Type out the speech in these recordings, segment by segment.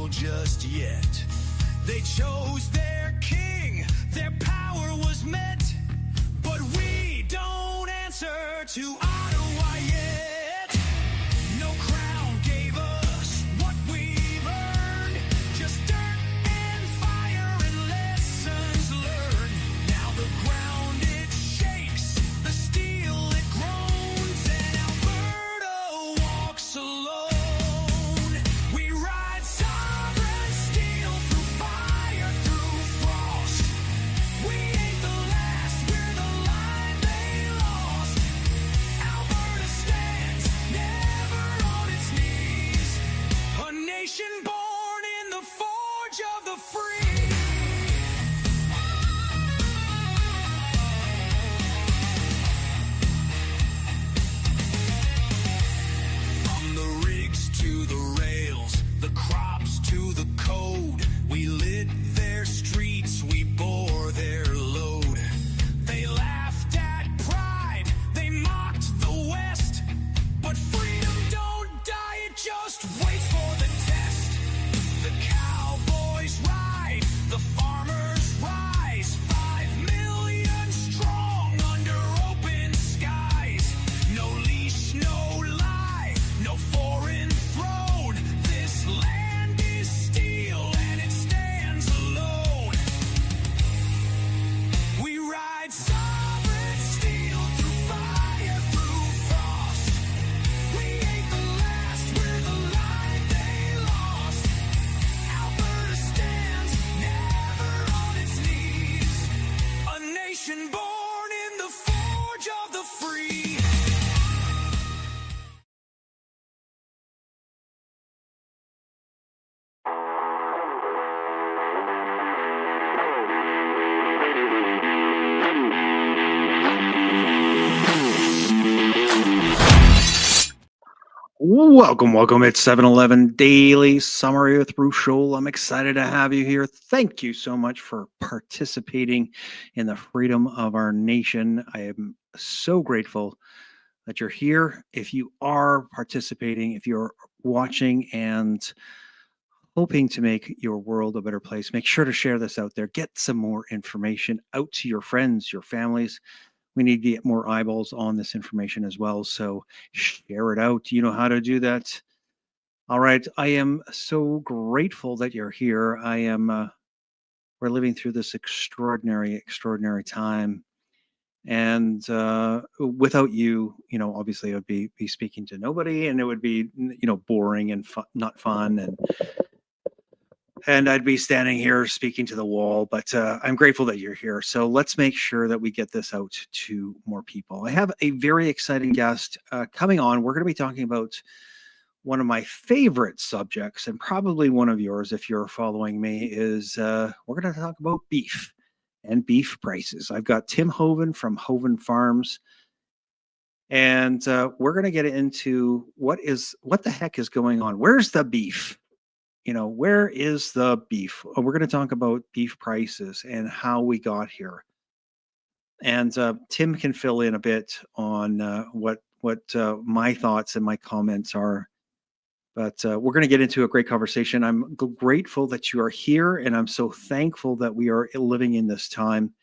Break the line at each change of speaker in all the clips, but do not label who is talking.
final just yet. They chose their king, their power was met, but we don't answer to Ottawa yet. No crown gave us what we've earned, just dirt and fire and lessons learned. Now the ground it shakes, the steel it groans, and Alberta walks alone. We ride sovereign steel through fire, through frost. We ain't the last, we're the line they lost. Alberta stands, never on its knees. A nation born in the forge of the free. From the rigs to the rails, the crops to the code, we lit their streets, we bore their load. They laughed at pride, they mocked the West, but freedom don't die, it just waits for the test. The cowboys ride, the farmers rise, 5 million strong under open skies. No leash, no lie, no foreign throne. This land is steel and it stands alone. We ride sovereign steel through fire, through frost. We ain't the last, we're the line they lost. Alberta stands, never on its knees. A nation born in the forge of the free.
Welcome. It's 7-Eleven Daily Summary with Rushol. I'm excited to have you here. Thank you so much for participating in the freedom of our nation. I am so grateful that you're here. If you are participating, if you're watching and hoping to make your world a better place, make sure to share this out there. Get some more information out to your friends, your families. We need to get more eyeballs on this information as well. So share it out. You know how to do that. All right. I am so grateful that you're here. We're living through this extraordinary time. And without you, obviously I would be speaking to nobody, and it would be, boring and not fun. And I'd be standing here speaking to the wall, but I'm grateful that you're here. So let's make sure that we get this out to more people. I have a very exciting guest coming on. We're going to be talking about one of my favorite subjects, and probably one of yours if you're following me, is we're going to talk about beef and beef prices. I've got Tim Hoven from Hoven Farms, and we're going to get into what the heck is going on. Where's the beef? Where is the beef? We're going to talk about beef prices and how we got here. And Tim can fill in a bit on what my thoughts and my comments are. But we're going to get into a great conversation. I'm grateful that you are here, and I'm so thankful that we are living in this time.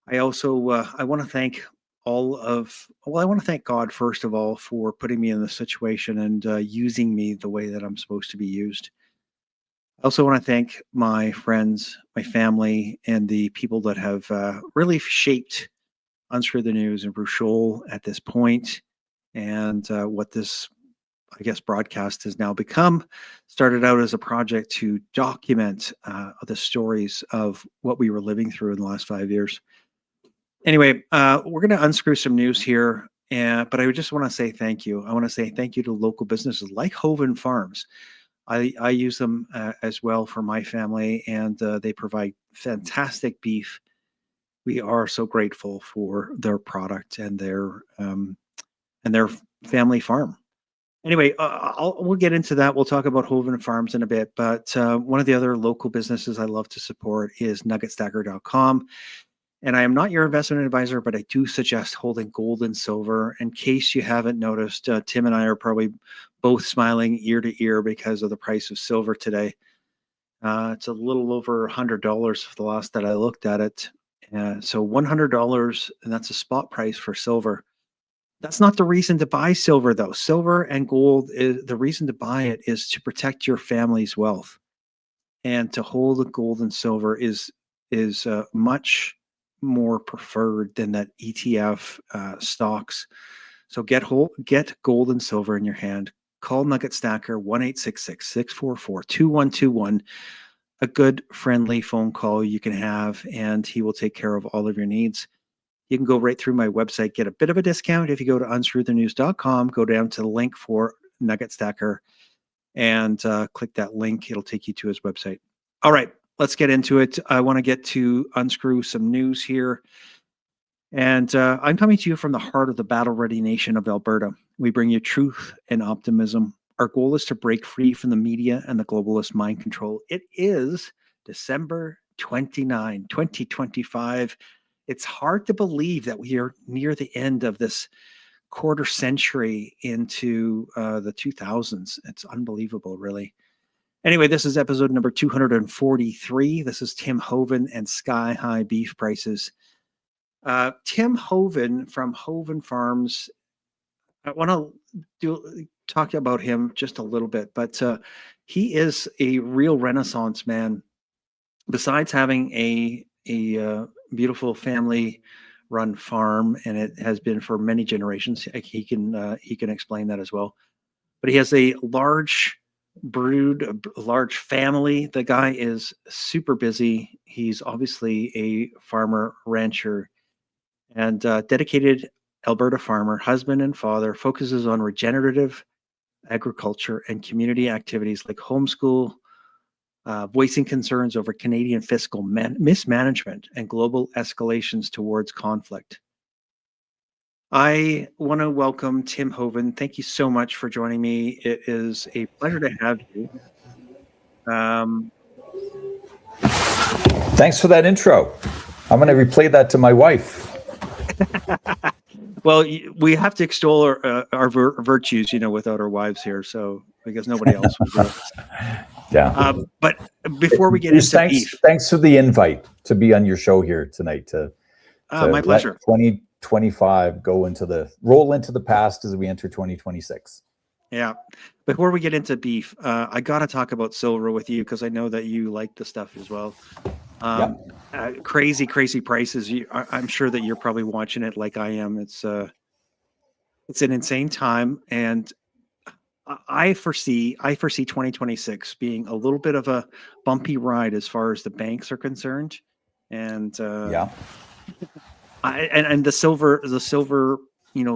I also I want to thank I want to thank God, first of all, for putting me in this situation and using me the way that I'm supposed to be used. I also want to thank my friends, my family, and the people that have really shaped Unscrew the News and Rushol at this point, and what this, I guess, broadcast has now become. Started out as a project to document the stories of what we were living through in the last 5 years. Anyway, we're going to unscrew some news here, but I just want to say thank you. I want to say thank you to local businesses like Hoven Farms. I use them as well for my family, and they provide fantastic beef. We are so grateful for their product and their family farm. Anyway, we'll get into that. We'll talk about Hoven Farms in a bit, but one of the other local businesses I love to support is nuggetstacker.com. And I am not your investment advisor, but I do suggest holding gold and silver. In case you haven't noticed, Tim and I are probably both smiling ear to ear because of the price of silver today. It's a little over $100 for the last that I looked at it. So $100, and that's a spot price for silver. That's not the reason to buy silver, though. Silver and gold is the reason to buy it is to protect your family's wealth, and to hold the gold and silver is much more preferred than that ETF stocks. So get gold and silver in your hand. Call Nugget Stacker 1-866-644-2121. A good, friendly phone call you can have, and he will take care of all of your needs. You can go right through my website, get a bit of a discount if you go to unscrewthenews.com, go down to the link for Nugget Stacker, and click that link. It'll take you to his website. All right, let's get into it. I want to get to unscrew some news here. And I'm coming to you from the heart of the battle-ready nation of Alberta. We bring you truth and optimism. Our goal is to break free from the media and the globalist mind control. It is December 29, 2025. It's hard to believe that we are near the end of this quarter century into the 2000s. It's unbelievable, really. Anyway, this is episode number 243. This is Tim Hoven and Sky High Beef Prices. Tim Hoven from Hoven Farms. I want to talk about him just a little bit, but he is a real Renaissance man. Besides having a beautiful family-run farm, and it has been for many generations, he can explain that as well. But he has a large brood, a large family. The guy is super busy. He's obviously a farmer, rancher, and dedicated Alberta farmer, husband and father, focuses on regenerative agriculture and community activities like homeschool, voicing concerns over Canadian fiscal mismanagement and global escalations towards conflict. I want to welcome Tim Hoven. Thank you so much for joining me. It is a pleasure to have you.
Thanks for that intro. I'm going to replay that to my wife.
Well, we have to extol our virtues, without our wives here. So because nobody else will do it.
Yeah.
But before we get into beef,
thanks for the invite to be on your show here tonight. To
my pleasure.
2025 roll into the past as we enter 2026.
Yeah. Before we get into beef, I got to talk about silver with you because I know that you like the stuff as well. Crazy prices. I'm sure that you're probably watching it like I am. It's an insane time, and I foresee 2026 being a little bit of a bumpy ride as far as the banks are concerned, and the silver,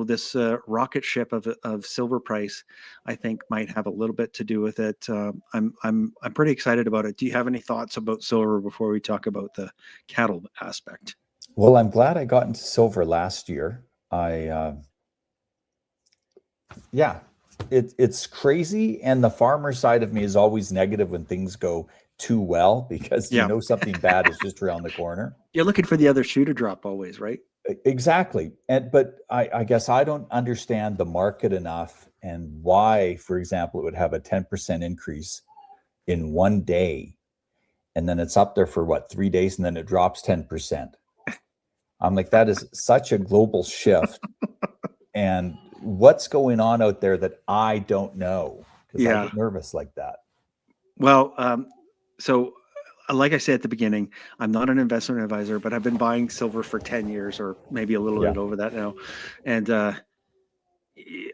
this rocket ship of silver price, I think might have a little bit to do with it. I'm pretty excited about it. Do you have any thoughts about silver before we talk about the cattle aspect?
Well, I'm glad I got into silver last year. It's crazy, and the farmer side of me is always negative when things go too well because something bad is just around the corner.
You're looking for the other shoe to drop always, right?
Exactly. But I guess I don't understand the market enough and why, for example, it would have a 10% increase in one day, and then it's up there for 3 days, and then it drops 10%. I'm like, that is such a global shift. And what's going on out there that I don't know? Because I get nervous like that.
Well, so like I said at the beginning, I'm not an investment advisor, but I've been buying silver for 10 years or maybe a little bit over that now. And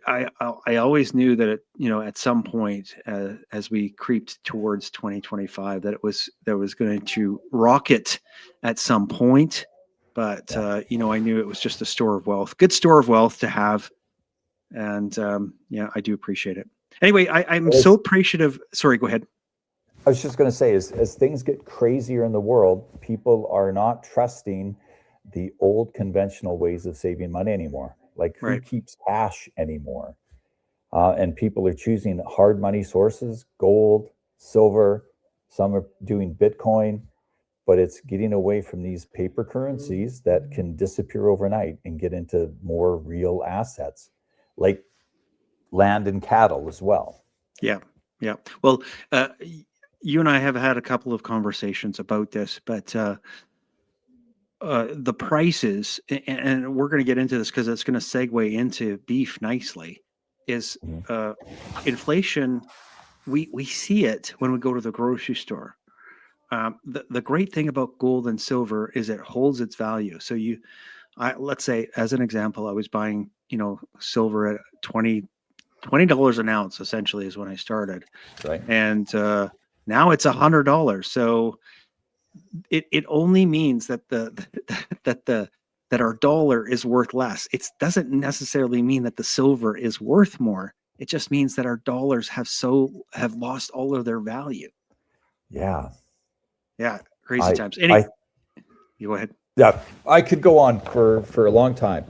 I always knew that at some point, as we creeped towards 2025, that it was going to rocket at some point. But I knew it was just a store of wealth, good store of wealth to have. And I do appreciate it. Anyway, I'm so appreciative. Sorry, go ahead.
I was just going to say, as things get crazier in the world, people are not trusting the old conventional ways of saving money anymore. Like who keeps cash anymore? And people are choosing hard money sources, gold, silver. Some are doing Bitcoin, but it's getting away from these paper currencies that can disappear overnight and get into more real assets, like land and cattle as well.
Yeah. Well, you and I have had a couple of conversations about this, but the prices, and we're going to get into this because it's going to segue into beef nicely, is inflation. We see it when we go to the grocery store. The great thing about gold and silver is it holds its value. So let's say, as an example, I was buying, silver at $20 an ounce, essentially, is when I started.
Right.
And now it's $100. So it only means that that our dollar is worth less. It doesn't necessarily mean that the silver is worth more. It just means that our dollars have lost all of their value.
Yeah.
Yeah. Crazy times. You go ahead.
Yeah. I could go on for a long time.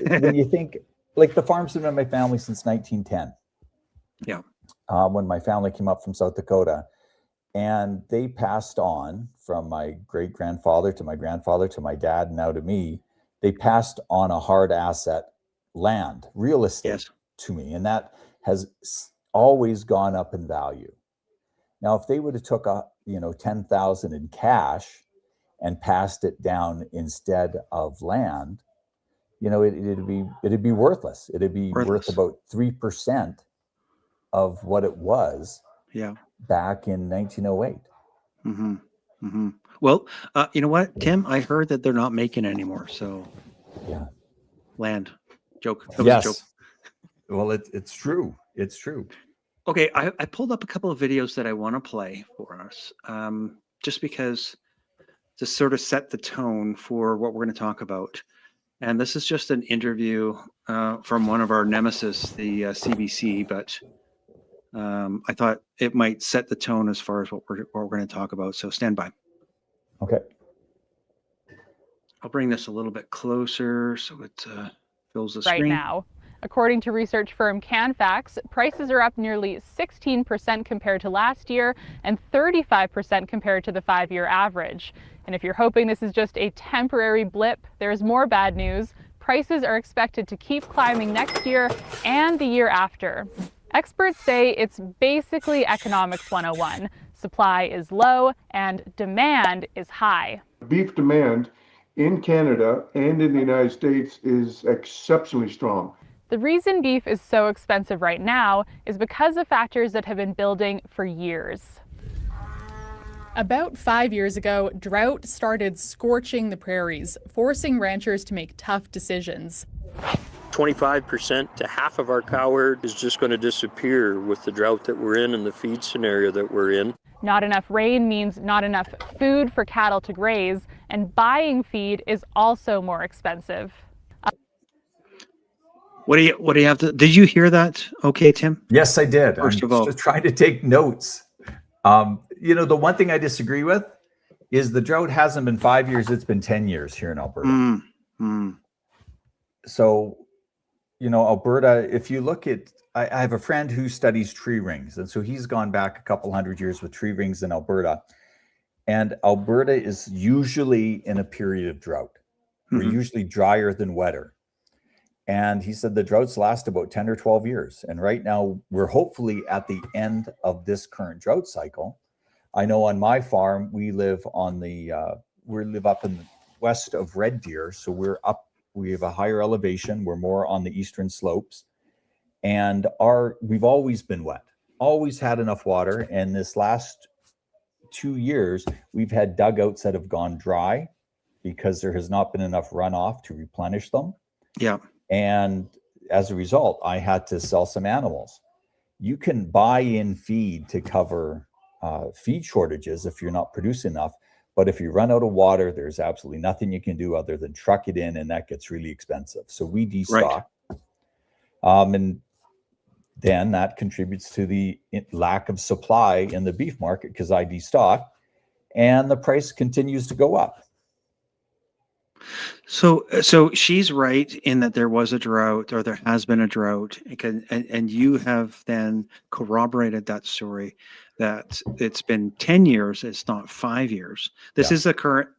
When you think, like, the farm's been in my family since 1910.
Yeah.
When my family came up from South Dakota, and they passed on from my great grandfather to my grandfather to my dad, now to me. They passed on a hard asset, land, real estate, to me, and that has always gone up in value. Now, if they would have took $10,000 in cash and passed it down instead of land, it'd be worthless. It'd be worth about 3% of what it was.
Yeah.
Back in 1908.
Mm-hmm. Mm-hmm. Well, you know what, Tim? I heard that they're not making anymore. So,
yeah,
land joke.
That was a joke. Well, it's true. It's true.
Okay, I pulled up a couple of videos that I want to play for us, just because to sort of set the tone for what we're going to talk about. And this is just an interview from one of our nemesis, the CBC, but I thought it might set the tone as far as what we're going to talk about. So stand by.
Okay.
I'll bring this a little bit closer so it fills the screen.
Right now, according to research firm Canfax, prices are up nearly 16% compared to last year and 35% compared to the 5-year average. And if you're hoping this is just a temporary blip, there's more bad news. Prices are expected to keep climbing next year and the year after. Experts say it's basically economics 101. Supply is low and demand is high.
Beef demand in Canada and in the United States is exceptionally strong.
The reason beef is so expensive right now is because of factors that have been building for years. About 5 years ago, drought started scorching the prairies, forcing ranchers to make tough decisions.
25% to half of our cow herd is just going to disappear with the drought that we're in and the feed scenario that we're in.
Not enough rain means not enough food for cattle to graze, and buying feed is also more expensive.
What do you have to? Did you hear that? Okay, Tim.
Yes, I did.
First of all,
just trying to take notes. The one thing I disagree with is the drought hasn't been 5 years; it's been 10 years here in Alberta. So, Alberta. If you look at, I have a friend who studies tree rings, and so he's gone back a couple hundred years with tree rings in Alberta. And Alberta is usually in a period of drought. We're usually drier than wetter. And he said the droughts last about 10 or 12 years. And right now we're hopefully at the end of this current drought cycle. I know on my farm, we live up in the west of Red Deer. So we have a higher elevation. We're more on the eastern slopes. And we've always been wet, always had enough water. And this last 2 years, we've had dugouts that have gone dry because there has not been enough runoff to replenish them.
Yeah.
And as a result, I had to sell some animals. You can buy in feed to cover feed shortages if you're not producing enough. But if you run out of water, there's absolutely nothing you can do other than truck it in, and that gets really expensive. So we destock. Right. And then that contributes to the lack of supply in the beef market because I destock, and the price continues to go up.
So she's right in that there was a drought, or there has been a drought, and you have then corroborated that story that it's been 10 years, it's not 5 years. This is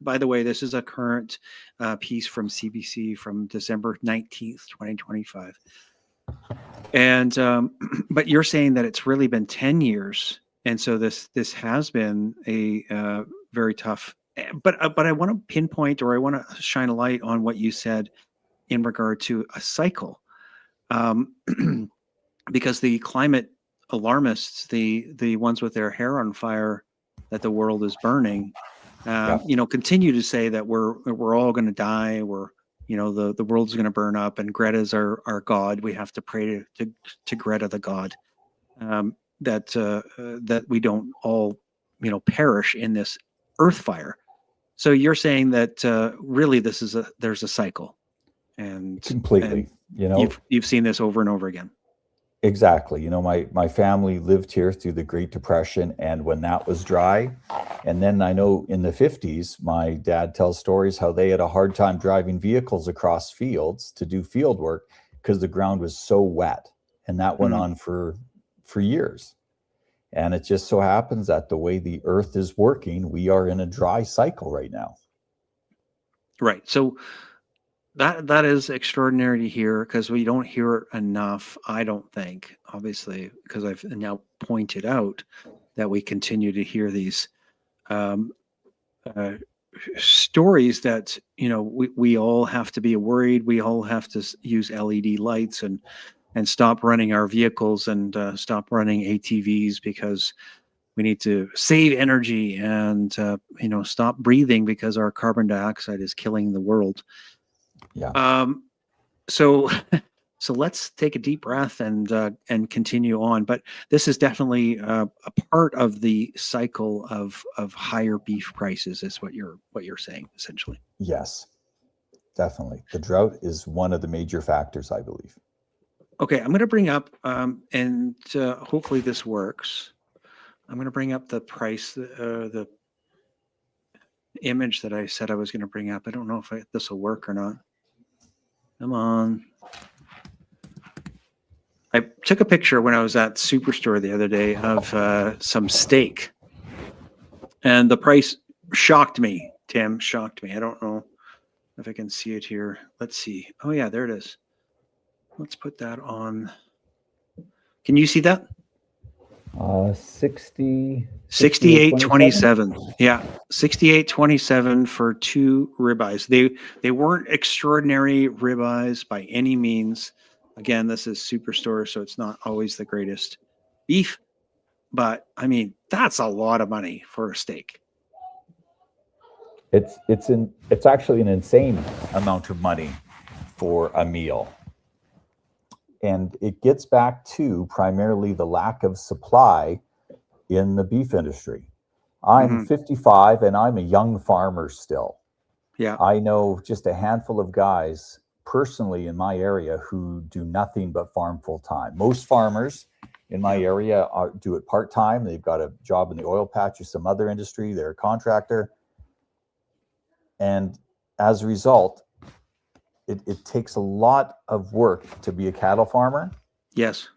by the way, this is a current piece from CBC from December 19th, 2025. And but you're saying that it's really been 10 years And so this has been a very tough. But I want to pinpoint, or I want to shine a light on what you said in regard to a cycle, because the climate alarmists, the ones with their hair on fire, that the world is burning, continue to say that we're all going to die. The world's going to burn up, and Greta's our god. We have to pray to Greta, the god, that we don't all perish in this earth fire. So you're saying that really there's a cycle, and
completely.
You've seen this over and over again.
Exactly. My family lived here through the Great Depression, and when that was dry, and then I know in the 50s, my dad tells stories how they had a hard time driving vehicles across fields to do field work because the ground was so wet, and that went on for years. And it just so happens that the way the earth is working, we are in a dry cycle right now.
Right. So that is extraordinary to hear, because we don't hear it enough, I don't think, obviously, because I've now pointed out that we continue to hear these stories that, we all have to be worried. We all have to use LED lights and stop running our vehicles and stop running ATVs because we need to save energy and, stop breathing because our carbon dioxide is killing the world.
Yeah.
So let's take a deep breath and continue on. But this is definitely a part of the cycle of higher beef prices, is what you're saying, essentially.
Yes, definitely. The drought is one of the major factors, I believe.
Okay, I'm going to bring up, and hopefully this works. I'm going to bring up the price, the image that I said I was going to bring up. I don't know if this will work or not. Come on. I took a picture when I was at Superstore the other day of some steak, and the price shocked me. Tim, shocked me. I don't know if I can see it here. Let's see. Oh yeah, there it is. Let's put that on. Can you see that?
68.27.
Yeah, 68.27 for 2 ribeyes. They weren't extraordinary ribeyes by any means. Again, this is Superstore, so it's not always the greatest beef, but I mean, that's a lot of money for a steak.
It's actually an insane amount of money for a meal. And it gets back to primarily the lack of supply in the beef industry. I'm 55 and I'm a young farmer still.
Yeah.
I know just a handful of guys personally in my area who do nothing but farm full time. Most farmers in my area do it part time. They've got a job in the oil patch or some other industry. They're a contractor. And as a result, it takes a lot of work to be a cattle farmer.
Yes.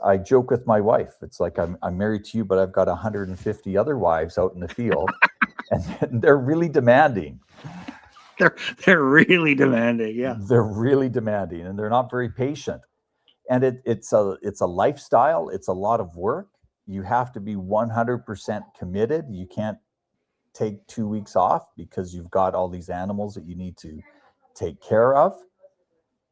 I joke with my wife. It's like I'm married to you, but I've got 150 other wives out in the field, and they're really demanding.
They're really demanding. Yeah.
They're really demanding, and they're not very patient. And it's a lifestyle. It's a lot of work. You have to be 100% committed. You can't take 2 weeks off because you've got all these animals that you need to take care of.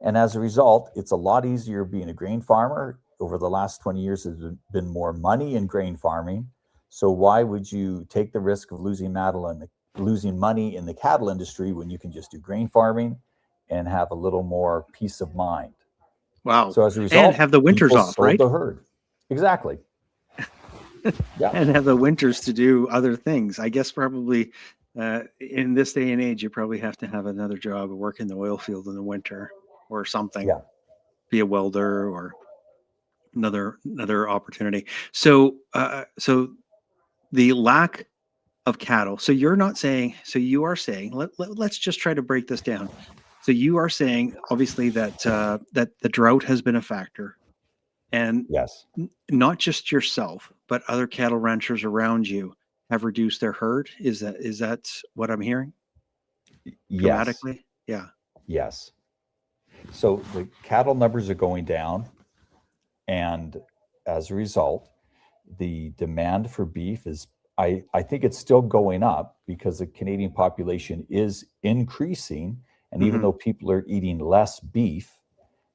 And as a result, it's a lot easier being a grain farmer. Over the last 20 years, there's been more money in grain farming. So why would you take the risk of losing money in the cattle industry when you can just do grain farming and have a little more peace of mind?
Wow.
So as a result,
and have the winters off,
sold
right?
The herd. Exactly. Yeah.
And have the winters to do other things. I guess probably in this day and age, you probably have to have another job or work in the oil field in the winter or something.
Yeah.
Be a welder or another opportunity. So the lack of cattle. So you are saying, let's just try to break this down. So you are saying, obviously, that that the drought has been a factor, and
yes,
not just yourself, but other cattle ranchers around you have reduced their herd. Is that what I'm hearing?
Yes.
Dramatically? Yeah.
Yes. So the cattle numbers are going down, and as a result, the demand for beef is, I think it's still going up because the Canadian population is increasing. And even though people are eating less beef,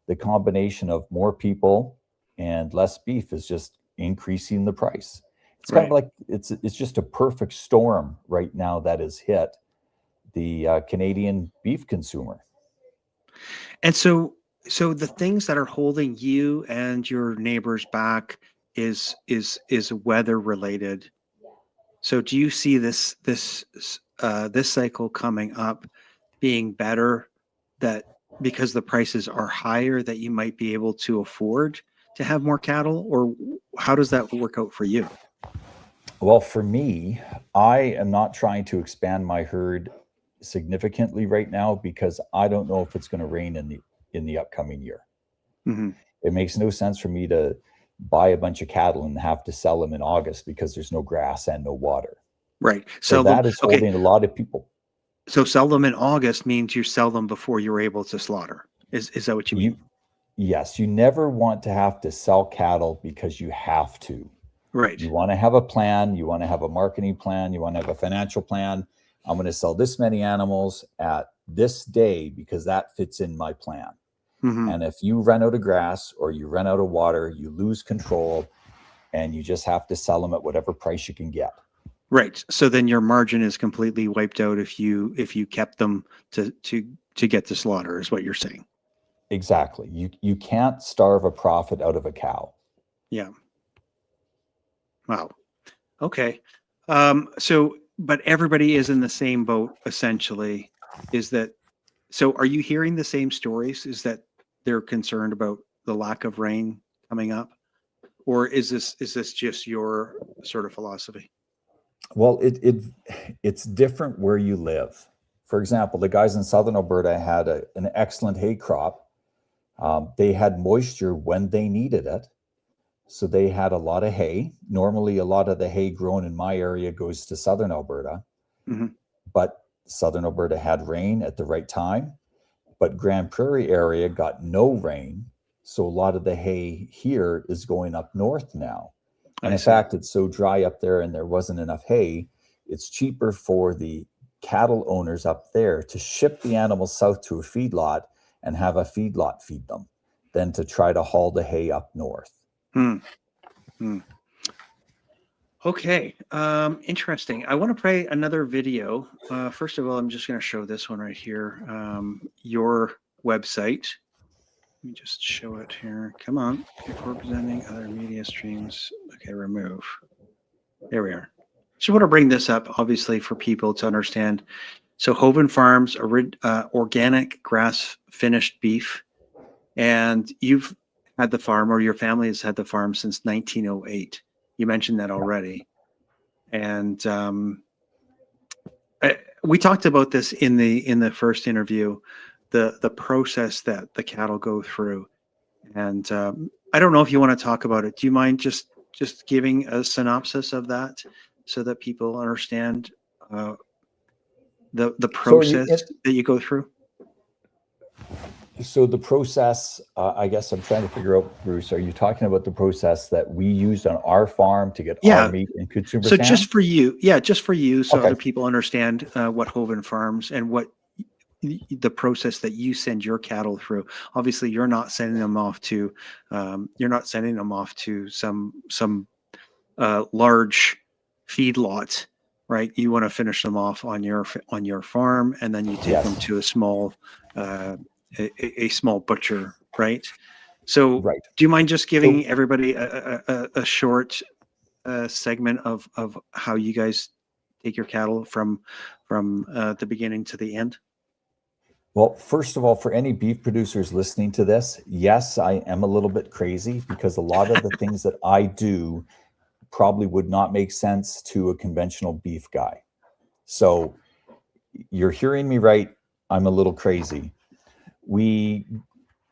the combination of more people and less beef is just increasing the price. It's kind of like it's just a perfect storm right now that has hit the Canadian beef consumer.
And so the things that are holding you and your neighbors back is weather related. So do you see this cycle coming up being better, that because the prices are higher that you might be able to afford to have more cattle, or how does that work out for you?
Well, for me, I am not trying to expand my herd significantly right now because I don't know if it's going to rain in the upcoming year. It makes no sense for me to buy a bunch of cattle and have to sell them in August because there's no grass and no water.
Right.
So that is holding a lot of people.
So sell them in August means you sell them before you're able to slaughter. Is that what you mean?
Yes. You never want to have to sell cattle because you have to.
Right.
You want to have a plan. You want to have a marketing plan. You want to have a financial plan. I'm going to sell this many animals at this day because that fits in my plan. And if you run out of grass or you run out of water, you lose control and you just have to sell them at whatever price you can get.
Right. So then your margin is completely wiped out if you kept them to get to slaughter, is what you're saying.
Exactly. You can't starve a profit out of a cow.
Yeah. Wow. Okay. So, but everybody is in the same boat essentially. Is that so? Are you hearing the same stories? Is that they're concerned about the lack of rain coming up, or is this just your sort of philosophy?
Well, it's different where you live. For example, the guys in southern Alberta had an excellent hay crop. They had moisture when they needed it. So they had a lot of hay. Normally, a lot of the hay grown in my area goes to southern Alberta. But southern Alberta had rain at the right time. But Grand Prairie area got no rain. So a lot of the hay here is going up north now. And in fact, it's so dry up there and there wasn't enough hay, it's cheaper for the cattle owners up there to ship the animals south to a feedlot and have a feedlot feed them than to try to haul the hay up north.
Okay. Interesting. I want to play another video. First of all, I'm just going to show this one right here. Your website. Let me just show it here. Come on. Before presenting other media streams. Okay, remove. There we are. Just want to bring this up, obviously, for people to understand. So Hoven Farms, organic grass finished beef. And you've had the farm, or your family has had the farm since 1908. You mentioned that already. And we talked about this in the first interview, the process that the cattle go through. And I don't know if you want to talk about it. Do you mind just giving a synopsis of that so that people understand the process that you go through?
So the process, I guess I'm trying to figure out, Bruce, are you talking about the process that we used on our farm to get our meat in consumers' hands?
So just for you, so other people understand what Hoven Farms and what the process that you send your cattle through. Obviously, you're not sending them off to some large feedlot, right? You want to finish them off on your farm, and then you take them to a small a small butcher, right? So, do you mind just giving everybody a short segment of how you guys take your cattle from the beginning to the end?
Well, first of all, for any beef producers listening to this, yes, I am a little bit crazy because a lot of the things that I do probably would not make sense to a conventional beef guy. So you're hearing me right. I'm a little crazy. We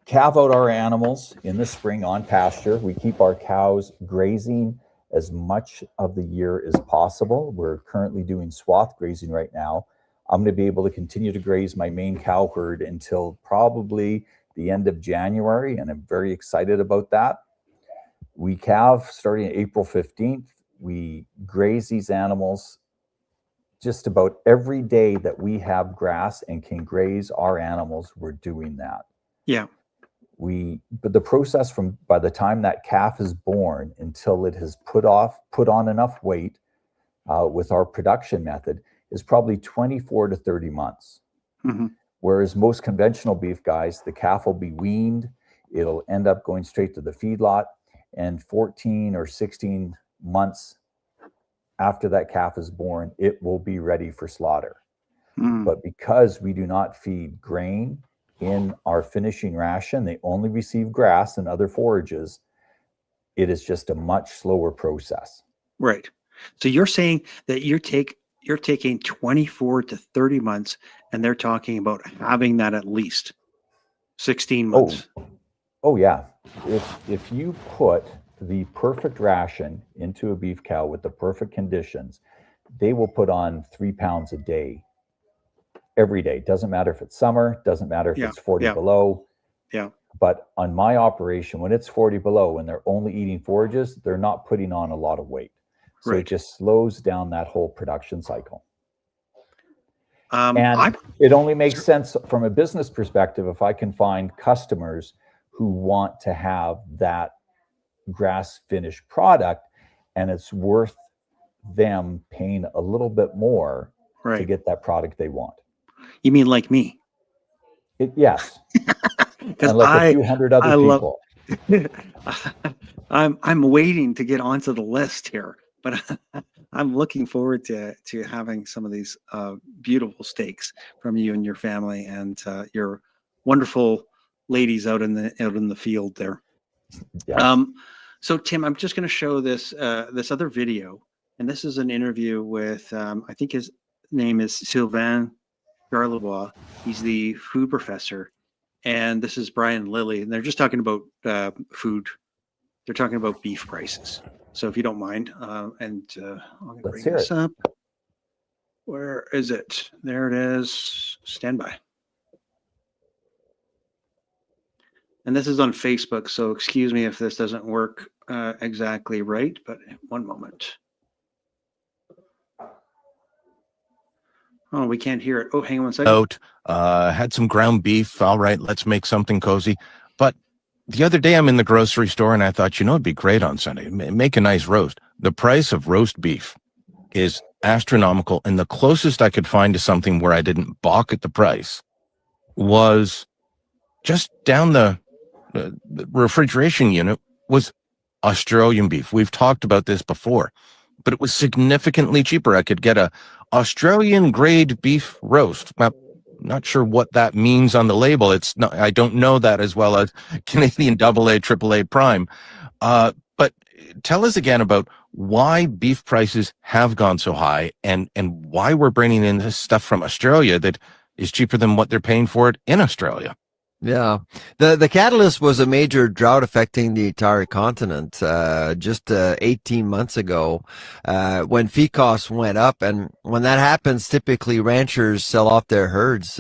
calve out our animals in the spring on pasture. We keep our cows grazing as much of the year as possible. We're currently doing swath grazing right now. I'm going to be able to continue to graze my main cow herd until probably the end of January, and I'm very excited about that. We calve starting April 15th. We graze these animals just about every day that we have grass and can graze our animals. We're doing that.
Yeah.
But the process from by the time that calf is born until it has put on enough weight with our production method is probably 24 to 30 months.
Mm-hmm.
Whereas most conventional beef guys, the calf will be weaned, it'll end up going straight to the feedlot, and 14 or 16 months after that calf is born, it will be ready for slaughter.
Mm.
But because we do not feed grain in our finishing ration, they only receive grass and other forages, it is just a much slower process.
Right. So you're saying that you're taking 24 to 30 months, and they're talking about having that at least 16 months.
Oh yeah. If you put the perfect ration into a beef cow with the perfect conditions, they will put on 3 pounds a day, every day. Doesn't matter if it's summer, doesn't matter if it's 40 below.
Yeah.
But on my operation, when it's 40 below and they're only eating forages, they're not putting on a lot of weight. So
Right.
it just slows down that whole production cycle.
And
it only makes sense from a business perspective if I can find customers who want to have that grass finished product, and it's worth them paying a little bit more to get that product they want.
You mean like me?
Yes.
Because
and like a few hundred other people.
I'm waiting to get onto the list here, but I'm looking forward to having some of these beautiful steaks from you and your family and your wonderful ladies out in the field there.
Yes.
So Tim, I'm just going to show this other video, and this is an interview with I think his name is Sylvain Charlebois. He's the food professor, and this is Brian Lilly, and they're just talking about food. They're talking about beef prices. So if you don't mind, and I'll bring this up. Where is it? There it is. Stand by. And this is on Facebook, so excuse me if this doesn't work exactly right, but one moment. Oh, we can't hear it. Oh, hang on one second.
Had some ground beef. All right, let's make something cozy. But the other day I'm in the grocery store and I thought, it'd be great on Sunday. Make a nice roast. The price of roast beef is astronomical. And the closest I could find to something where I didn't balk at the price was just down the refrigeration unit was Australian beef. We've talked about this before, but it was significantly cheaper. I could get a Australian grade beef roast. Now, not sure what that means on the label. It's not, I don't know that as well as Canadian AA, AAA prime. But tell us again about why beef prices have gone so high and why we're bringing in this stuff from Australia that is cheaper than what they're paying for it in Australia.
Yeah. The catalyst was a major drought affecting the entire continent just 18 months ago when feed costs went up. And when that happens, typically ranchers sell off their herds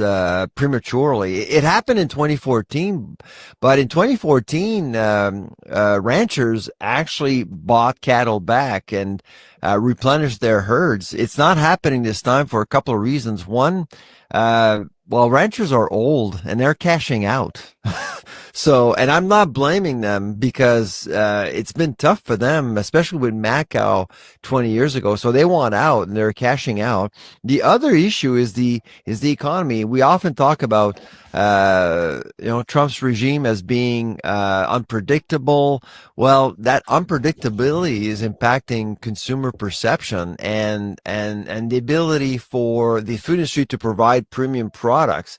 prematurely. It happened in 2014, but in 2014, ranchers actually bought cattle back and replenished their herds. It's not happening this time for a couple of reasons. One, well, ranchers are old and they're cashing out. So, and I'm not blaming them because it's been tough for them, especially with Macau 20 years ago. So they want out and they're cashing out. The other issue is the economy. We often talk about Trump's regime as being unpredictable. Well, that unpredictability is impacting consumer perception and the ability for the food industry to provide premium products.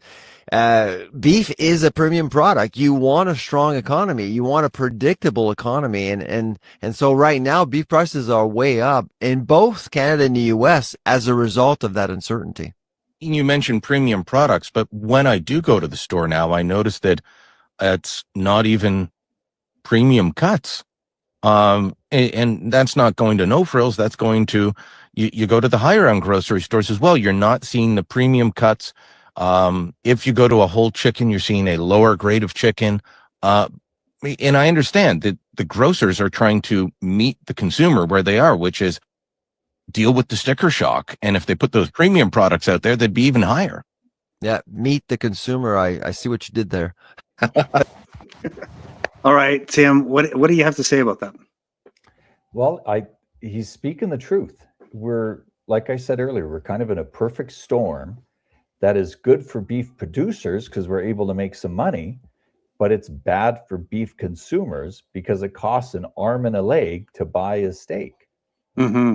Beef is a premium product. You want a strong economy. You want a predictable economy. And so right now, beef prices are way up in both Canada and the US as a result of that uncertainty.
You mentioned premium products, but when I do go to the store now, I notice that it's not even premium cuts. And that's not going to No Frills. That's going to, you go to the higher end grocery stores as well. You're not seeing the premium cuts. If you go to a whole chicken, you're seeing a lower grade of chicken. And I understand that the grocers are trying to meet the consumer where they are, which is deal with the sticker shock. And if they put those premium products out there, they'd be even higher.
Yeah, meet the consumer. I see what you did there.
All right, Tim, what do you have to say about that?
Well, he's speaking the truth. We're, like I said earlier, we're kind of in a perfect storm that is good for beef producers because we're able to make some money, but it's bad for beef consumers because it costs an arm and a leg to buy a steak.
Mm-hmm.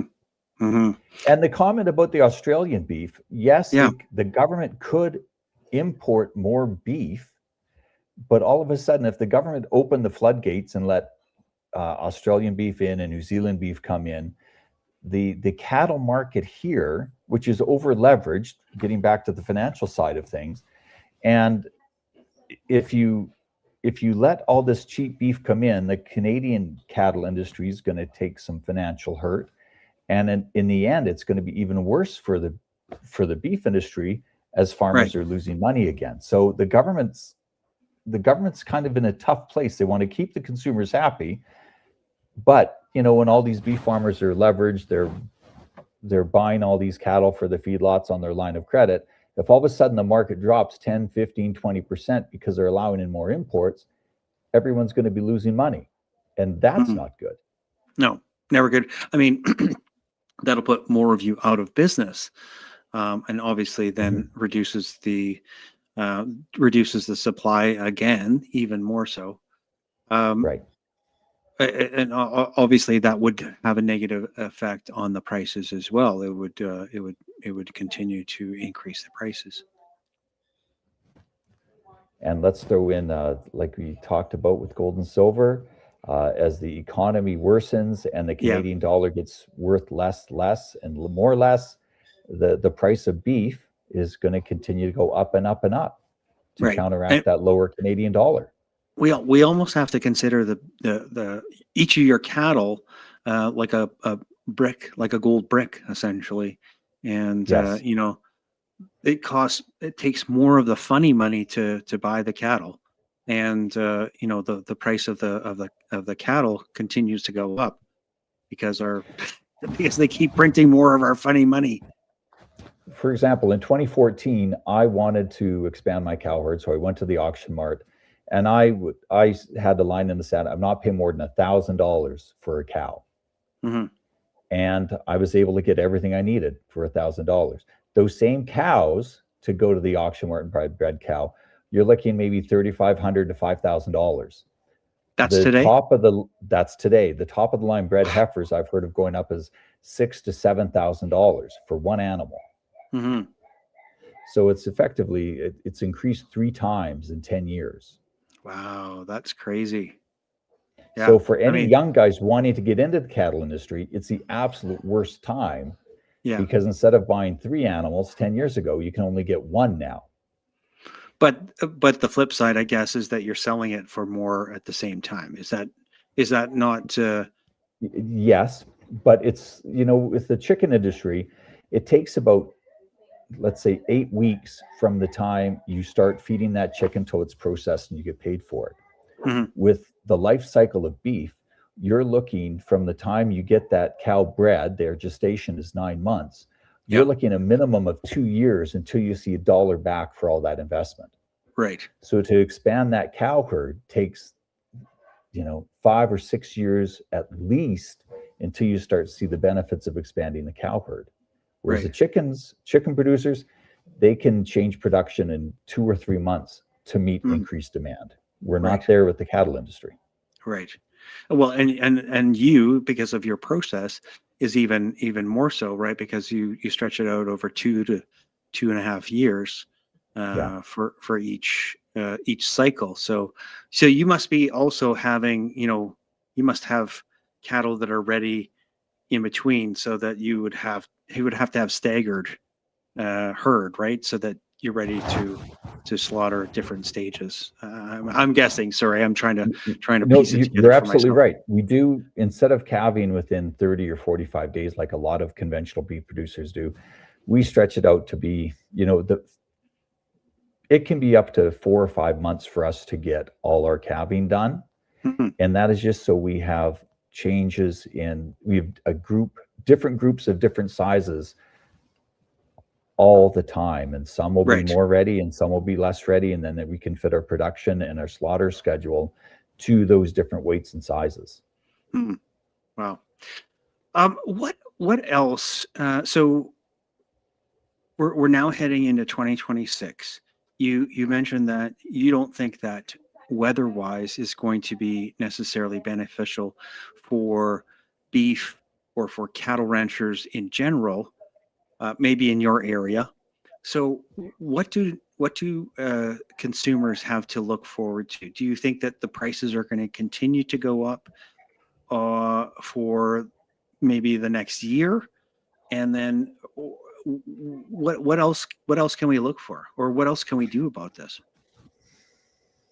Mm-hmm.
And the comment about the Australian beef, yes,
Yeah.
the government could import more beef, but all of a sudden, if the government opened the floodgates and let Australian beef in and New Zealand beef come in, the cattle market here, which is over leveraged, getting back to the financial side of things, and if you let all this cheap beef come in, the Canadian cattle industry is going to take some financial hurt, and in the end, it's going to be even worse for the beef industry as farmers are losing money again. So the government's kind of in a tough place. They want to keep the consumers happy, but when all these beef farmers are leveraged, they're buying all these cattle for the feedlots on their line of credit. If all of a sudden the market drops 10, 15, 20% because they're allowing in more imports, everyone's going to be losing money. And that's not good.
No, never good. I mean, that'll put more of you out of business. And obviously then reduces the supply again, even more so.
Right.
And obviously that would have a negative effect on the prices as well. It would continue to increase the prices.
And let's throw in, like we talked about with gold and silver, as the economy worsens and the Canadian dollar gets worth less, and more less, the price of beef is going to continue to go up and up and up to counteract that lower Canadian dollar.
We almost have to consider the each of your cattle like a brick, like a gold brick, essentially, and it takes more of the funny money to buy the cattle, and the price of the cattle continues to go up because they keep printing more of our funny money.
For example, in 2014, I wanted to expand my cow herd, so I went to the auction mart. And I had the line in the sand, I'm not paying more than $1,000 for a cow.
Mm-hmm.
And I was able to get everything I needed for $1,000. Those same cows, to go to the auction mart and buy a bred cow, you're looking maybe $3,500 to $5,000.
That's today?
That's today. The top of the line bred heifers I've heard of going up as $6,000 to $7,000 for one animal.
Mm-hmm.
So it's effectively, it's increased 3 times in 10 years.
Wow, that's crazy. Yeah,
so for any young guys wanting to get into the cattle industry, it's the absolute worst time.
Yeah.
Because instead of buying 3 animals 10 years ago, you can only get 1 now.
But the flip side, I guess, is that you're selling it for more at the same time. Is that not?
Yes, but it's, with the chicken industry, it takes about, let's say, 8 weeks from the time you start feeding that chicken till it's processed and you get paid for it.
Mm-hmm.
With the life cycle of beef, you're looking from the time you get that cow bred, their gestation is 9 months. You're looking a minimum of 2 years until you see $1 back for all that investment.
Right.
So to expand that cow herd takes, 5 or 6 years at least until you start to see the benefits of expanding the cow herd. Whereas the chicken producers, they can change production in 2 or 3 months to meet increased demand. We're not there with the cattle industry.
Right. Well, and you, because of your process, is even more so, right? Because you stretch it out over 2 to 2.5 years for each cycle. So you must be also having, you must have cattle that are ready in between, so that you would have to have staggered herd, right? So that you're ready to slaughter at different stages. I'm guessing. Sorry, I'm trying to piece it together.
You're absolutely right. We do, instead of calving within 30 or 45 days, like a lot of conventional beef producers do, we stretch it out to be, it can be up to 4 or 5 months for us to get all our calving done.
Mhm.
And that is just so we have changes we have different groups of different sizes all the time. And some will be
Right.
more ready and some will be less ready. And then that we can fit our production and our slaughter schedule to those different weights and sizes.
Mhm. Wow. What else? So we're now heading into 2026. You mentioned that you don't think that weather-wise is going to be necessarily beneficial for beef or for cattle ranchers in general, maybe in your area. So what do consumers have to look forward to? Do you think that the prices are going to continue to go up for maybe the next year? And then what else can we look for, or what else can we do about this?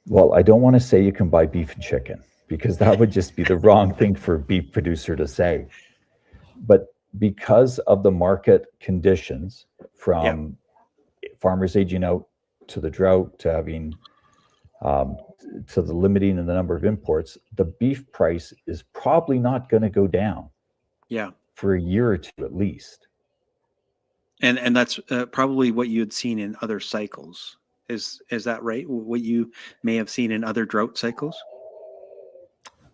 Well, I don't want to say you can buy beef and chicken because that would just be the wrong thing for a beef producer to say. But because of the market conditions,
Yeah.
from farmers aging out to the drought to having um, to the limiting in the number of imports, the beef price is probably not going to go down
Yeah.
for a year or two at least.
And that's probably what you had seen in other cycles. Is that right? What you may have seen in other drought cycles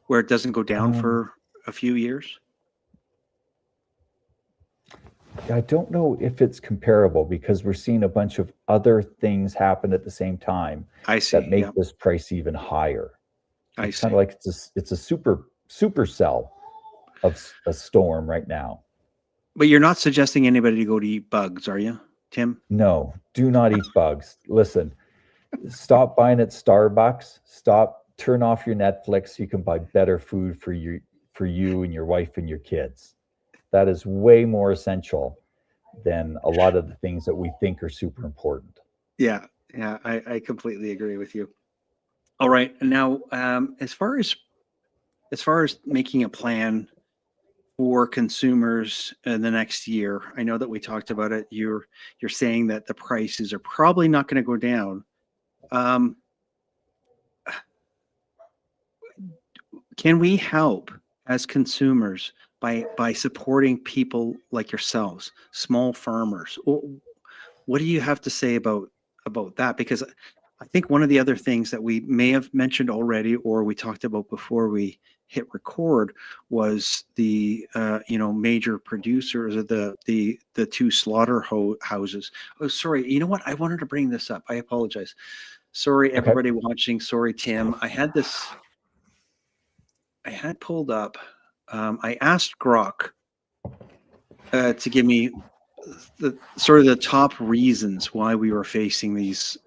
where it doesn't go down
Um,
for a few years?
I don't know if it's comparable because we're seeing a bunch of other things happen at the same time
I
that
see. Yeah.
make this price even higher.
I
It's kind
see.
of like it's a super cell of a storm right now.
But you're not suggesting anybody to go to eat bugs, are you, Tim?
No, do not eat bugs. Listen, stop buying at Starbucks. Turn off your Netflix. You can buy better food for you and your wife and your kids. That is way more essential than a lot of the things that we think are super important.
Yeah. Yeah. I completely agree with you. All right. Now, as far as making a plan for consumers in the next year, I know that we talked about it. You're saying that the prices are probably not going to go down. Um, can we help as consumers by supporting people like yourselves, small farmers? What do you have to say about that? Because I think one of the other things that we may have mentioned already, or we talked about before we hit record, was the major producers of the two houses. Oh, sorry. You know what? I wanted to bring this up. I apologize. Sorry,
Okay.
everybody watching. Sorry, Tim. I had pulled up. I asked Grok to give me the sort of the top reasons why we were facing these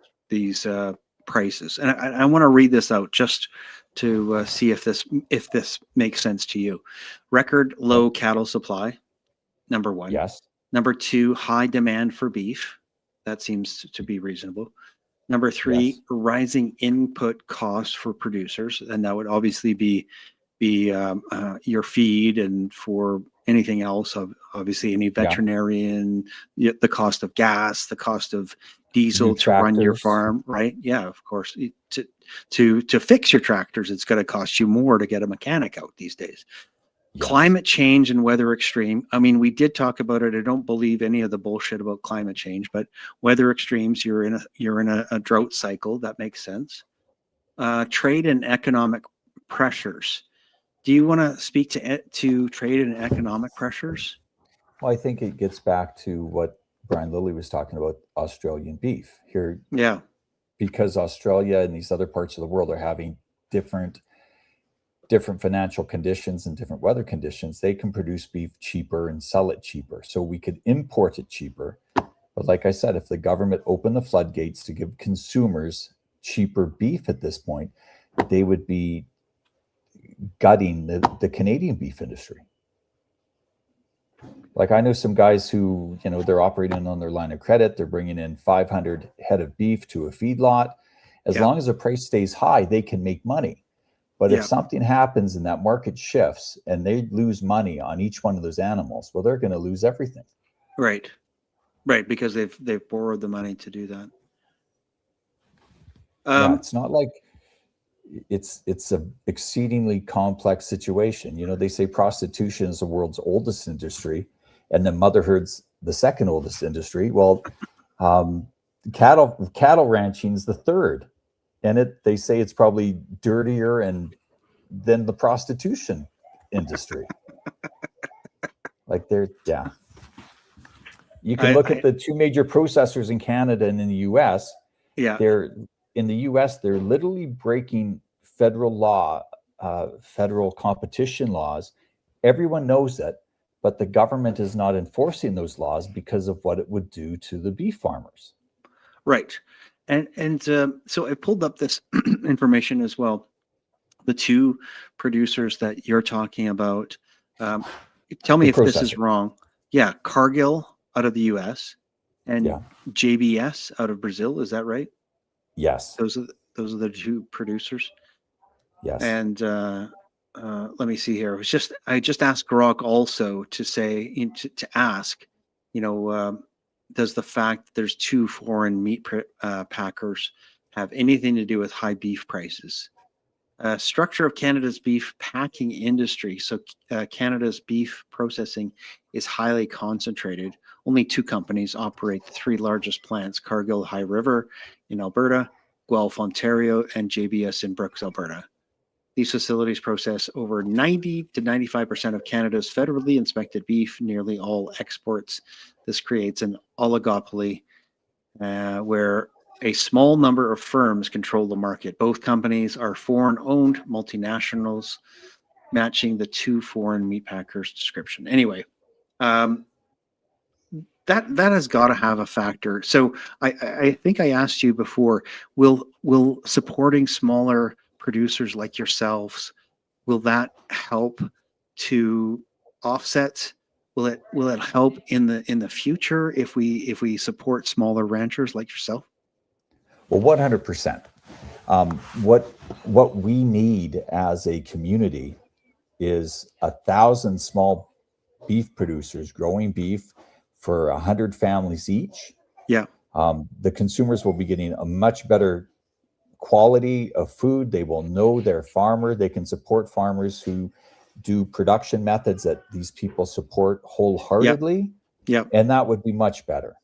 prices, and I want to read this out just to see if this makes sense to you. Record low cattle supply, number one.
Yes.
Number two, high demand for beef. That seems to be reasonable. Number three,
Yes.
rising input costs for producers, and that would obviously be your feed, and for anything else, obviously any
Yeah.
veterinarian, the cost of gas, the cost of diesel
New
to run your
tractors.
farm, right? Yeah, of course. To fix your tractors, it's going to cost you more to get a mechanic out these days.
Yes.
Climate change and weather extreme. I mean, we did talk about it. I don't believe any of the bullshit about climate change, but weather extremes, you're in a drought cycle. That makes sense. Trade and economic pressures. Do you want to speak to trade and economic pressures?
Well, I think it gets back to what Brian Lilly was talking about, Australian beef here,
Yeah.
because Australia and these other parts of the world are having different financial conditions and different weather conditions. They can produce beef cheaper and sell it cheaper. So we could import it cheaper. But like I said, if the government opened the floodgates to give consumers cheaper beef at this point, they would be gutting the Canadian beef industry. Like I know some guys who, they're operating on their line of credit. They're bringing in 500 head of beef to a feedlot. As long as the price stays high, they can make money. But if something happens and that market shifts and they lose money on each one of those animals, well, they're going to lose everything.
Right, because they've borrowed the money to do that.
Yeah, it's not like it's a exceedingly complex situation. You know, they say prostitution is the world's oldest industry, and then motherhood's the second oldest industry. Well, cattle ranching is the third, and they say it's probably dirtier and than the prostitution industry. Like you can look at the two major processors in Canada and in the US.
Yeah.
In the US, they're literally breaking federal law, federal competition laws. Everyone knows it, but the government is not enforcing those laws because of what it would do to the beef farmers.
Right. And so I pulled up this information as well. The two producers that you're talking about, tell me if this is wrong. Yeah, Cargill out of the US and JBS out of Brazil. Is that right?
Yes.
Those are the two producers.
Yes.
And let me see here. I just asked Grok also to say to ask, does the fact that there's two foreign meat packers have anything to do with high beef prices? Structure of Canada's beef packing industry. So Canada's beef processing is highly concentrated. Only two companies operate the three largest plants: Cargill High River in Alberta, Guelph, Ontario, and JBS in Brooks, Alberta. These facilities process over 90 to 95% of Canada's federally inspected beef, nearly all exports. This creates an oligopoly where a small number of firms control the market. Both companies are foreign-owned multinationals, matching the two foreign meat packers description. Anyway, that has got to have a factor. So I think I asked you before, will supporting smaller producers like yourselves, will that help to offset? Will it help in the future if we support smaller ranchers like yourself?
Well, 100%. What we need as a community is 1,000 small beef producers growing beef for 100 families each.
Yeah.
The consumers will be getting a much better quality of food. They will know their farmer. They can support farmers who do production methods that these people support wholeheartedly.
Yeah.
And that would be much better.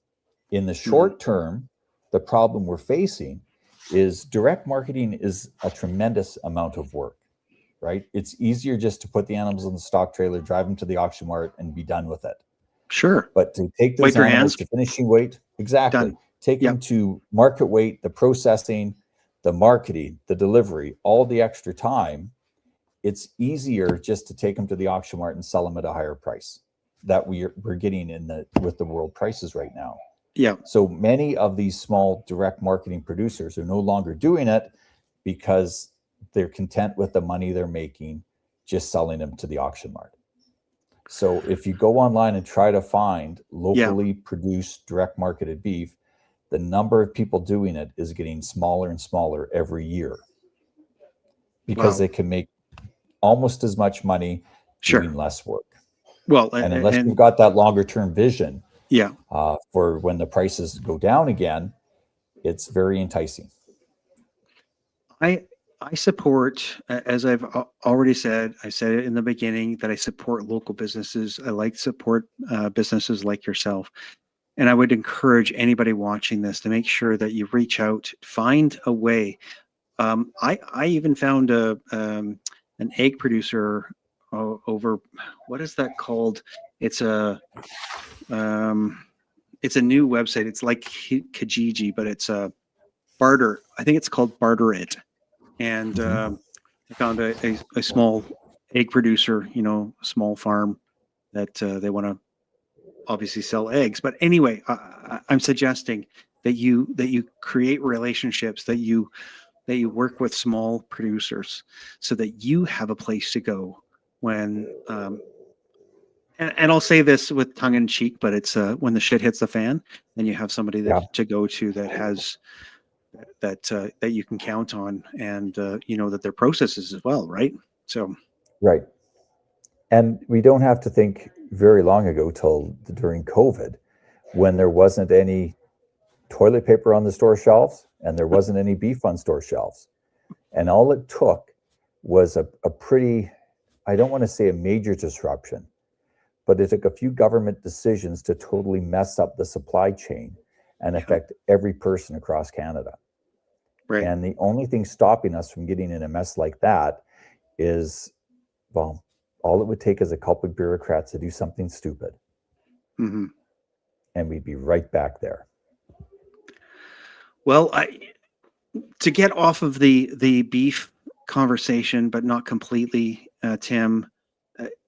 In the short term, the problem we're facing is direct marketing is a tremendous amount of work, right? It's easier just to put the animals in the stock trailer, drive them to the auction mart, and be done with it.
Sure.
But to take those animals to finishing weight, exactly. Take them to market weight, the processing, the marketing, the delivery, all the extra time, it's easier just to take them to the auction mart and sell them at a higher price that we're getting with the world prices right now.
Yeah.
So many of these small direct marketing producers are no longer doing it because they're content with the money they're making just selling them to the auction mart. So if you go online and try to find locally produced direct marketed beef, the number of people doing it is getting smaller and smaller every year because they can make almost as much money doing less work.
Well,
and unless you've got that longer term vision, for when the prices go down again, it's very enticing.
I support, as I've already said, I said it in the beginning, that I support local businesses. I like to support businesses like yourself. And I would encourage anybody watching this to make sure that you reach out, find a way. I even found an egg producer over, what is that called? It's a new website. It's like Kijiji, but it's a Barter. I think it's called Barter It. And I found a small egg producer, a small farm that they want to obviously sell eggs. But anyway, I'm suggesting that you create relationships, that you work with small producers so that you have a place to go when and I'll say this with tongue in cheek, but it's when the shit hits the fan, then you have somebody to go to that has that you can count on, and that their processes as well, right? So
right. And we don't have to think very long ago till during COVID, when there wasn't any toilet paper on the store shelves and there wasn't any beef on store shelves. And all it took was a pretty, I don't want to say a major disruption, but it took a few government decisions to totally mess up the supply chain and affect every person across Canada.
Right.
And the only thing stopping us from getting in a mess like that is, well, all it would take is a couple of bureaucrats to do something stupid.
Mm-hmm.
And we'd be right back there.
Well, to get off of the beef conversation, but not completely, Tim,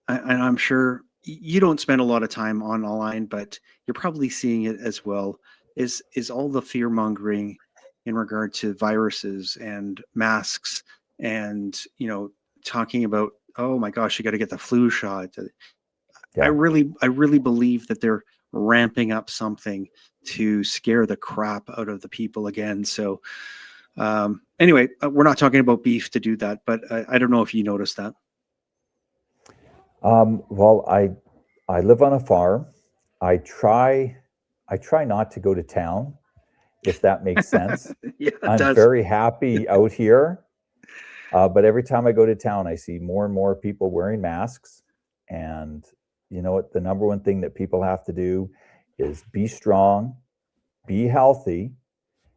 I'm sure you don't spend a lot of time online, but you're probably seeing it as well. Is all the fear mongering in regard to viruses and masks, and talking about, oh my gosh, you got to get the flu shot.
Yeah.
I really believe that they're ramping up something to scare the crap out of the people again. So anyway, we're not talking about beef to do that, but I don't know if you noticed that.
Well, I live on a farm. I try not to go to town, if that makes sense.
Yeah, it
I'm
does.
very happy out here. But every time I go to town, I see more and more people wearing masks. And you know what? The number one thing that people have to do is be strong, be healthy,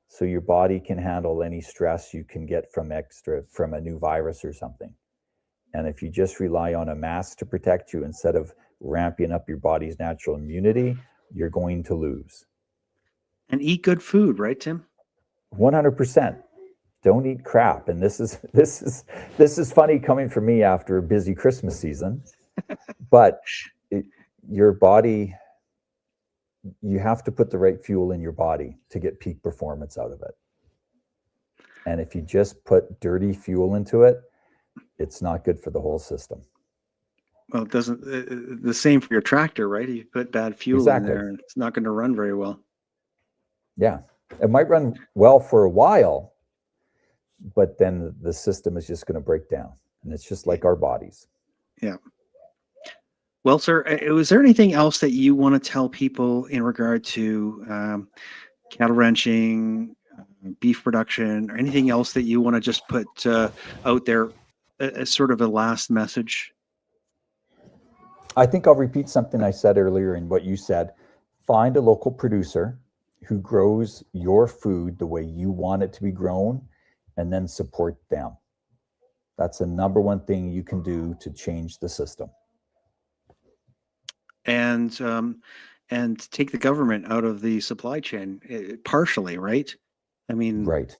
so your body can handle any stress you can get from a new virus or something. And if you just rely on a mask to protect you instead of ramping up your body's natural immunity, you're going to lose.
And eat good food, right, Tim?
100%. Don't eat crap. And this is funny coming from me after a busy Christmas season. But your body, you have to put the right fuel in your body to get peak performance out of it. And if you just put dirty fuel into it, it's not good for the whole system.
Well, it doesn't. The same for your tractor, right? You put bad fuel in there, and it's not going to run very well.
Yeah, it might run well for a while, but then the system is just going to break down, and it's just like our bodies.
Yeah. Well, sir, was there anything else that you want to tell people in regard to cattle ranching, beef production, or anything else that you want to just put out there as sort of a last message?
I think I'll repeat something I said earlier in what you said. Find a local producer who grows your food the way you want it to be grown, and then support them. That's the number one thing you can do to change the system.
And take the government out of the supply chain partially, right? I mean,
right.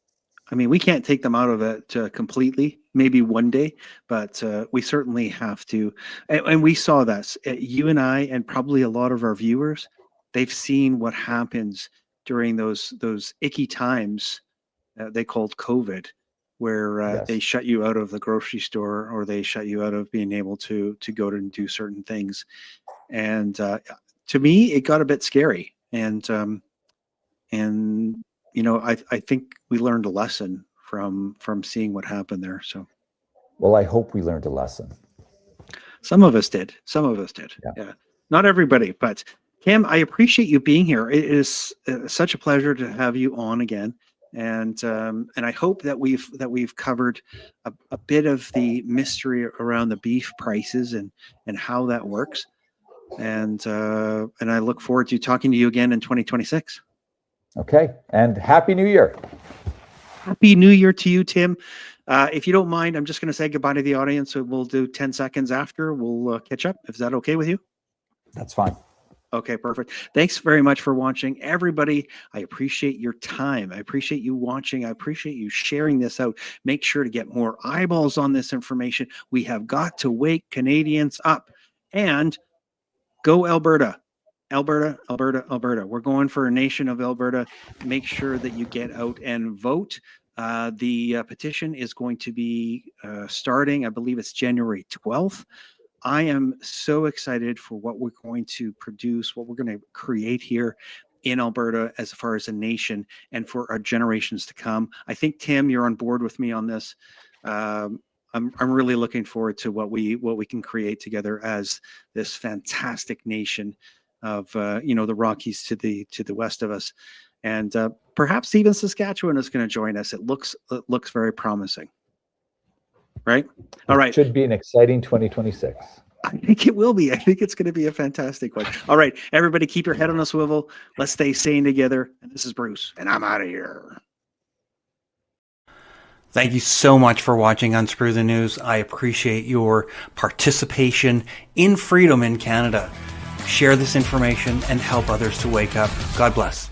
We can't take them out of it completely, maybe one day, but we certainly have to. And we saw that. You and I, and probably a lot of our viewers, they've seen what happens during those icky times they called COVID, where
Yes.
they shut you out of the grocery store, or they shut you out of being able to go to and do certain things. And to me, it got a bit scary. And I think we learned a lesson from seeing what happened there. So,
well, I hope we learned a lesson.
Some of us did. Yeah. Not everybody, but Tim, I appreciate you being here. It is such a pleasure to have you on again. And I hope that we've covered a bit of the mystery around the beef prices and how that works. And I look forward to talking to you again in 2026.
Okay. And Happy New Year.
Happy New Year to you, Tim. If you don't mind, I'm just going to say goodbye to the audience. So we'll do 10 seconds after. We'll catch up. Is that okay with you?
That's fine.
Okay, perfect. Thanks very much for watching, everybody. I appreciate your time. I appreciate you watching. I appreciate you sharing this out. Make sure to get more eyeballs on this information. We have got to wake Canadians up. And go Alberta. Alberta, Alberta, Alberta. We're going for a nation of Alberta. Make sure that you get out and vote. The petition is going to be starting, I believe it's January 12th. I am so excited for what we're going to produce, what we're going to create here in Alberta as far as a nation and for our generations to come. I think, Tim, you're on board with me on this. I'm really looking forward to what we can create together as this fantastic nation of the Rockies to the west of us, and perhaps even Saskatchewan is going to join us. It looks very promising. right? All right.
Should be an exciting 2026.
I think it will be. I think it's going to be a fantastic one. All right, everybody, keep your head on a swivel. Let's stay sane together. And this is Bruce, and I'm out of here. Thank you so much for watching Unscrew the News. I appreciate your participation in freedom in Canada. Share this information and help others to wake up. God bless.